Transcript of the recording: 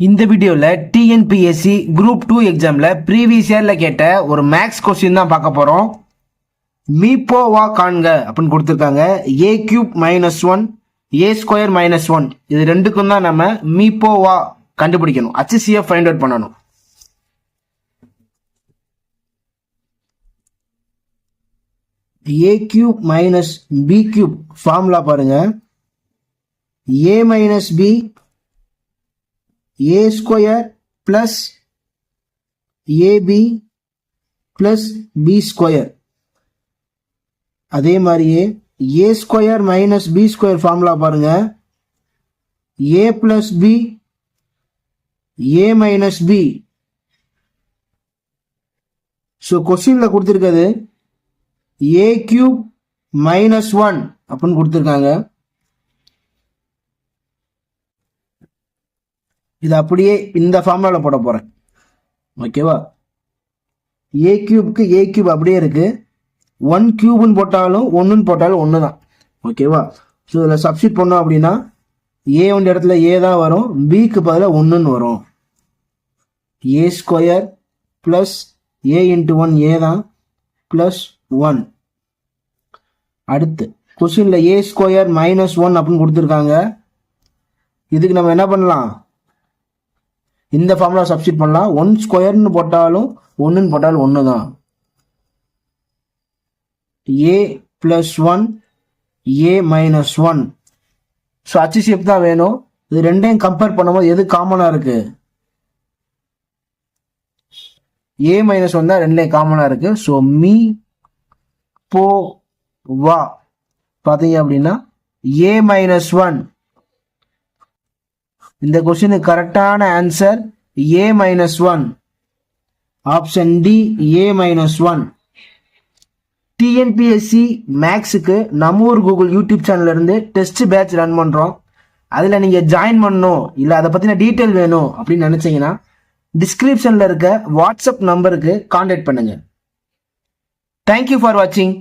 இந்த வீடியோல TNPSC group 2 எக்ஸாம்ல ப்ரீவியஸ் இயர்ல கேட்ட ஒரு மேக்ஸ் கொஸ்டின் தான் பார்க்க போறோம். மீப்போவா காண்க அப்படின்னு கொடுத்துருக்காங்க. ஏ கியூப் -1 ஏ ஸ்கொயர் -1 இது ரெண்டுக்கும் தான் நம்ம மீப்போவா கண்டுபிடிக்கணும். HCF ஃபைண்ட் அவுட் பண்ணணும். A cube minus B cube formula பாருங்க. A minus B a square plus ab plus b square. அதே மாதிரியே a square minus b square formula பாருங்க. a plus b a minus b. So கொஸ்டின்ல கொடுத்துருக்கிறது a cube -1 அப்படின்னு கொடுத்துருக்காங்க. இது அப்படியே இந்த ஃபார்முலால போட போறேன். ஓகேவா? ஏ கியூப்க்கு ஏ கியூப் அப்படியே இருக்கு. 1 கியூப்னு போட்டாலும் 1ன்னு போட்டாலும் ஒன்று தான். ஓகேவா? ஸோ இதில் சப்ஸ்டிட் பண்ணோம் அப்படின்னா ஏ ஒன்ற இடத்துல ஏ தான் வரும், பிக்கு பதிலாக 1ன்னு வரும். ஏ ஸ்கொயர் பிளஸ் ஏ இன்ட்டு 1 ஏ தான் பிளஸ் 1. அடுத்து கொஸ்டின்ல ஏ ஸ்கொயர் -1 அப்படின்னு கொடுத்துருக்காங்க. இதுக்கு நம்ம என்ன பண்ணலாம்? இந்த ஃபார்முலா சப்ஸ்டிட் பண்ணலாம். 1 ஸ்கொயர்னு போட்டாலும் 1ன்னு போட்டாலும் 1 தான். ஏ பிளஸ் 1 ஏ -1. ஸோ HCF தான் வேணும். இது ரெண்டையும் கம்பேர் பண்ணும்போது எது காமனா இருக்கு? ஏ -1 தான் ரெண்டையும் காமனா இருக்கு. ஸோ மீ போ வா பார்த்தீங்க அப்படின்னா ஏ -1. இந்த கொஸ்டினுக்கு கரெக்டான answer A -1. Option D A -1. TNPSC மேக்ஸுக்கு நம்ம ஊர் கூகுள் யூடியூப் சேனல்ல இருந்து டெஸ்ட் பேட்ச் ரன் பண்றோம். அதுல நீங்க ஜாயின் பண்ணணும் இல்ல அதை பத்தின டீட்டெயில் வேணும் அப்படின்னு நினைச்சீங்கன்னா டிஸ்கிரிப்ஷன்ல இருக்க வாட்ஸ்அப் நம்பருக்கு கான்டாக்ட் பண்ணுங்க. தேங்க்யூ ஃபார் வாட்சிங்.